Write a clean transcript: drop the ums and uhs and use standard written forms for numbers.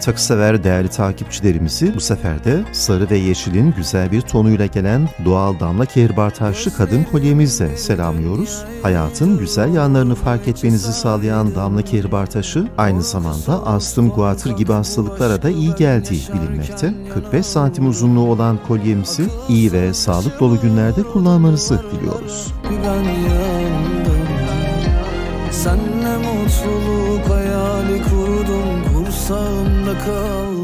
Takısever değerli takipçilerimizi bu sefer de sarı ve yeşilin güzel bir tonuyla gelen doğal damla kehribar taşlı kadın kolyemizle selamlıyoruz. Hayatın güzel yanlarını fark etmenizi sağlayan damla kehribar taşı aynı zamanda astım, guatr gibi hastalıklara da iyi geldiği bilinmekte. 45 santim uzunluğu olan kolyemizi iyi ve sağlık dolu günlerde kullanmanızı diliyoruz. Senle mutluluk hayali kurdum, kursağımda kal.